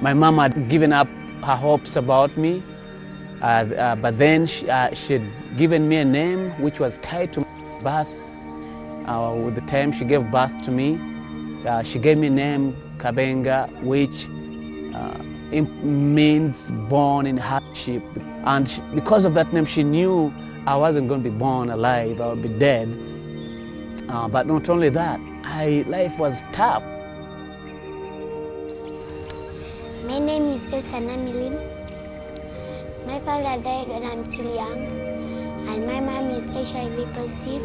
My mom had given up her hopes about me, but then she'd given me a name which was tied to birth. With the time she gave birth to me, she gave me a name Kabenga, which means born in hardship. And because of that name, she knew I wasn't going to be born alive, I would be dead. But not only that, life was tough. My name is Esther Namilin. My father died when I'm still young, and my mom is HIV positive,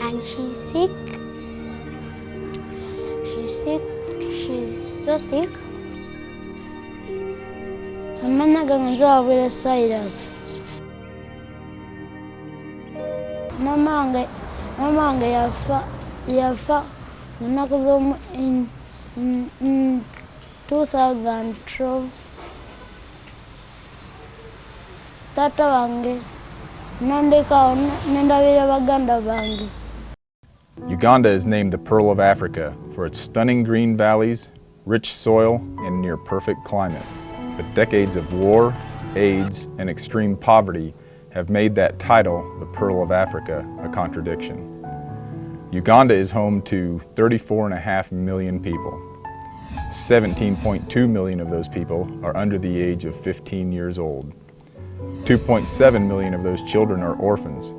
and she's sick. She's so sick. Amanya ganzo awele Cyrus. Mama ange yafa unakuzomu in 2012. Tata wange nandeka nendabira baganda bange. Uganda is named the Pearl of Africa for its stunning green valleys, rich soil, and near-perfect climate. But decades of war, AIDS, and extreme poverty have made that title, the Pearl of Africa, a contradiction. Uganda is home to 34.5 million people. 17.2 million of those people are under the age of 15 years old. 2.7 million of those children are orphans.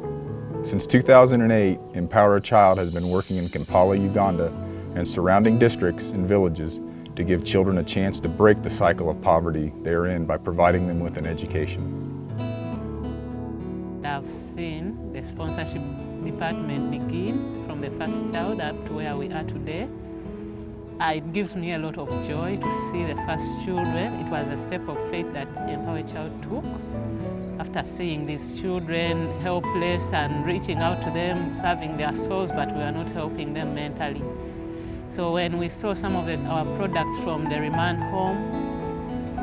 Since 2008, Empower a Child has been working in Kampala, Uganda, and surrounding districts and villages to give children a chance to break the cycle of poverty they are in by providing them with an education. I've seen the sponsorship department begin from the first child up to where we are today. It gives me a lot of joy to see the first children. It was a step of faith that Empower a Child took. After seeing these children helpless and reaching out to them, serving their souls, but we are not helping them mentally. So when we saw some of our products from the remand home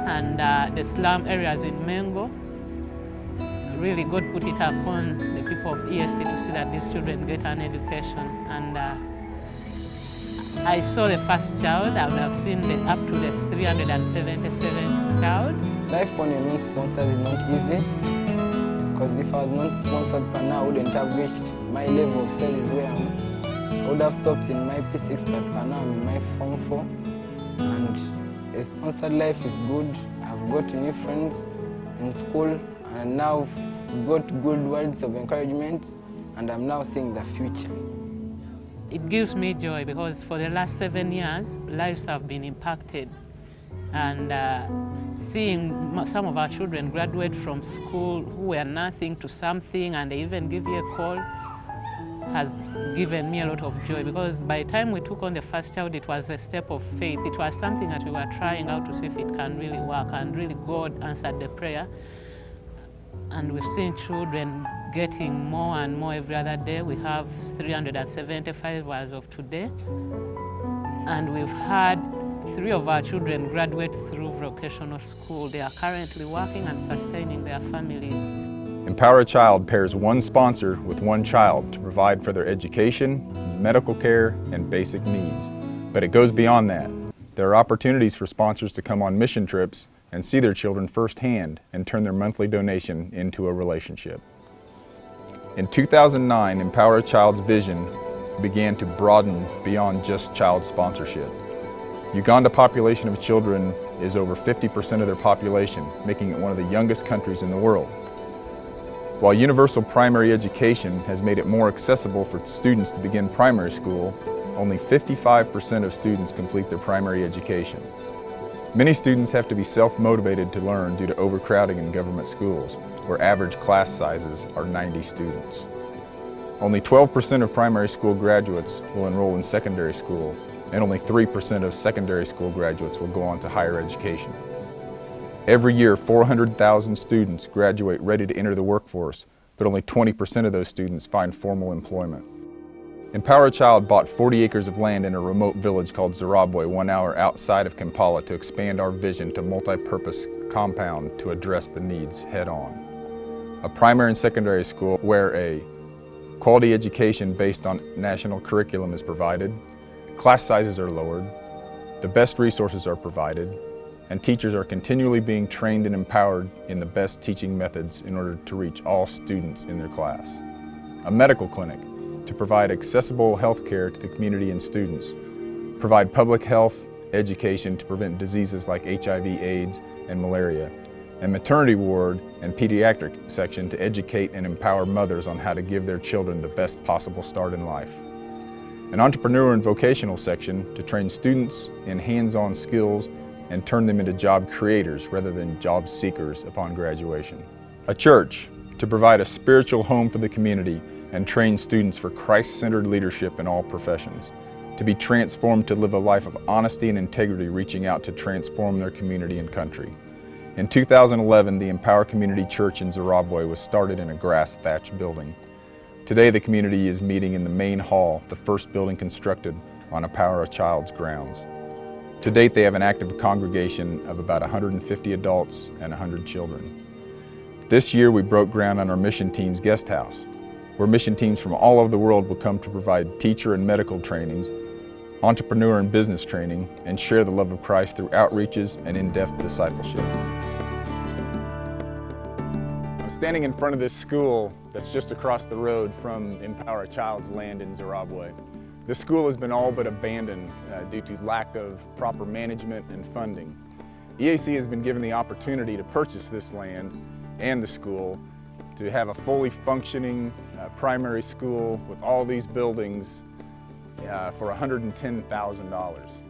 and the slum areas in Mengo, really God put it upon the people of ESC to see that these children get an education. And I saw the first child. I would have seen up to the 377th child. Life on your non-sponsors is not easy, because if I was not sponsored by now, I wouldn't have reached my level of studies where I would have stopped in my P6, but by now I'm in my Form 4. And a sponsored life is good. I've got new friends in school, and now got good words of encouragement, and I'm now seeing the future. It gives me joy because for the last 7 years, lives have been impacted. And seeing some of our children graduate from school who were nothing to something, and they even give you a call, has given me a lot of joy, because by the time we took on the first child, it was a step of faith. It was something that we were trying out to see if it can really work, and really God answered the prayer. And we've seen children getting more and more every other day. We have 375 as of today. And we've had 3 of our children graduate through vocational school. They are currently working and sustaining their families. Empower a Child pairs one sponsor with one child to provide for their education, medical care, and basic needs. But it goes beyond that. There are opportunities for sponsors to come on mission trips and see their children firsthand and turn their monthly donation into a relationship. In 2009, Empower a Child's vision began to broaden beyond just child sponsorship. Uganda population of children is over 50% of their population, making it one of the youngest countries in the world. While universal primary education has made it more accessible for students to begin primary school, only 55% of students complete their primary education. Many students have to be self-motivated to learn due to overcrowding in government schools, where average class sizes are 90 students. Only 12% of primary school graduates will enroll in secondary school, and only 3% of secondary school graduates will go on to higher education. Every year, 400,000 students graduate ready to enter the workforce, but only 20% of those students find formal employment. Empower a Child bought 40 acres of land in a remote village called Zimbabwe 1 hour outside of Kampala to expand our vision to multi-purpose compound to address the needs head-on. A primary and secondary school where a quality education based on national curriculum is provided, class sizes are lowered, the best resources are provided, and teachers are continually being trained and empowered in the best teaching methods in order to reach all students in their class. A medical clinic to provide accessible health care to the community and students, provide public health education to prevent diseases like HIV, AIDS, and malaria, and maternity ward and pediatric section to educate and empower mothers on how to give their children the best possible start in life. An entrepreneur and vocational section to train students in hands-on skills and turn them into job creators rather than job seekers upon graduation. A church to provide a spiritual home for the community and train students for Christ-centered leadership in all professions, to be transformed to live a life of honesty and integrity, reaching out to transform their community and country. In 2011, the Empower Community Church in Zimbabwe was started in a grass-thatched building. Today, the community is meeting in the main hall, the first building constructed on Empower a Child's grounds. To date, they have an active congregation of about 150 adults and 100 children. This year, we broke ground on our mission team's guest house, where mission teams from all over the world will come to provide teacher and medical trainings, entrepreneur and business training, and share the love of Christ through outreaches and in-depth discipleship. I'm standing in front of this school that's just across the road from Empower a Child's land in Zimbabwe. This school has been all but abandoned due to lack of proper management and funding. EAC has been given the opportunity to purchase this land and the school to have a fully functioning primary school with all these buildings for $110,000.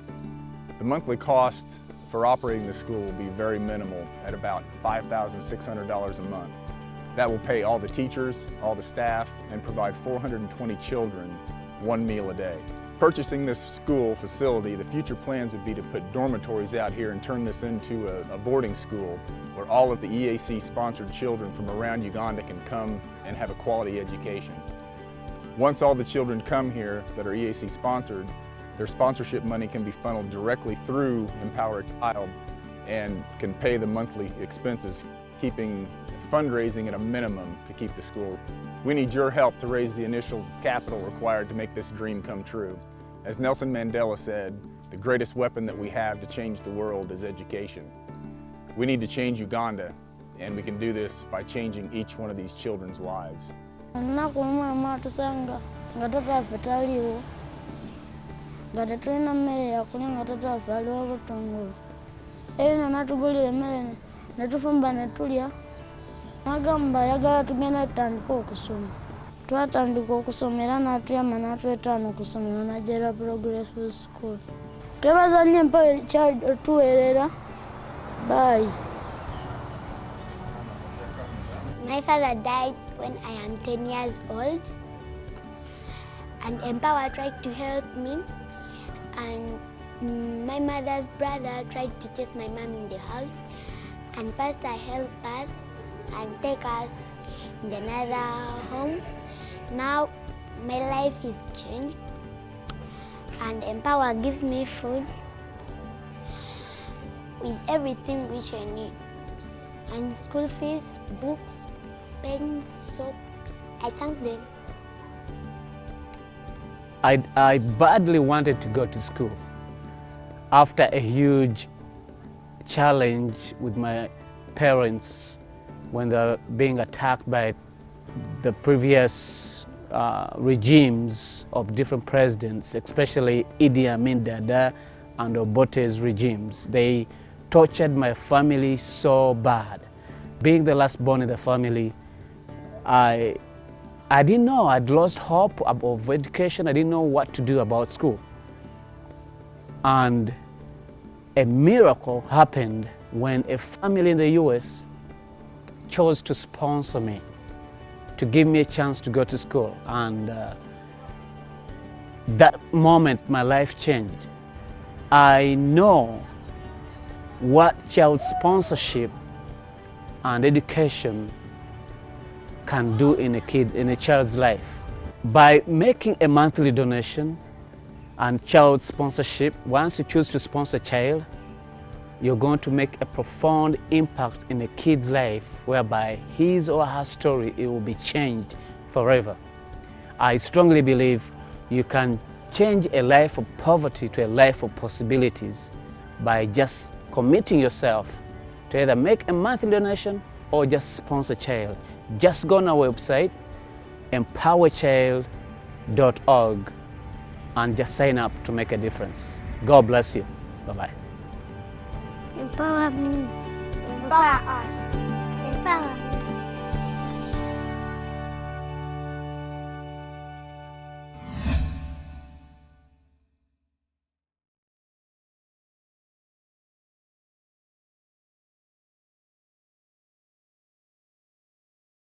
The monthly cost for operating the school will be very minimal at about $5,600 a month. That will pay all the teachers, all the staff, and provide 420 children one meal a day. Purchasing this school facility, the future plans would be to put dormitories out here and turn this into a boarding school where all of the EAC-sponsored children from around Uganda can come and have a quality education. Once all the children come here that are EAC-sponsored, their sponsorship money can be funneled directly through Empower a Child and can pay the monthly expenses, keeping fundraising at a minimum to keep the school. We need your help to raise the initial capital required to make this dream come true. As Nelson Mandela said, the greatest weapon that we have to change the world is education. We need to change Uganda, and we can do this by changing each one of these children's lives. Nagamba yagala tugenda tutandika okusoma. Twatandika okusomera n'atuyamba n'atwetaano okusomera n'ajjera Progressive School. Twebaza nnyo mpaka tuweerera. Bye. My father died when I am 10 years old, and Empower tried to help me, and my mother's brother tried to chase my mom in the house, and Pastor helped us and take us in another home. Now my life is changed, and Empower gives me food with everything which I need, and school fees, books, pens, soap. I thank them. I badly wanted to go to school. After a huge challenge with my parents when they were being attacked by the previous regimes of different presidents, especially Idi Amin Dada and Obote's regimes. They tortured my family so bad. Being the last born in the family, I didn't know. I'd lost hope of education. I didn't know what to do about school. And a miracle happened when a family in the US chose to sponsor me, to give me a chance to go to school. And that moment, my life changed. I know what child sponsorship and education can do in a child's life. By making a monthly donation and child sponsorship, once you choose to sponsor a child, you're going to make a profound impact in a kid's life whereby his or her story, it will be changed forever. I strongly believe you can change a life of poverty to a life of possibilities by just committing yourself to either make a monthly donation or just sponsor a child. Just go on our website, empowerchild.org, and just sign up to make a difference. God bless you. Bye-bye. Empower me. Empower us. Empower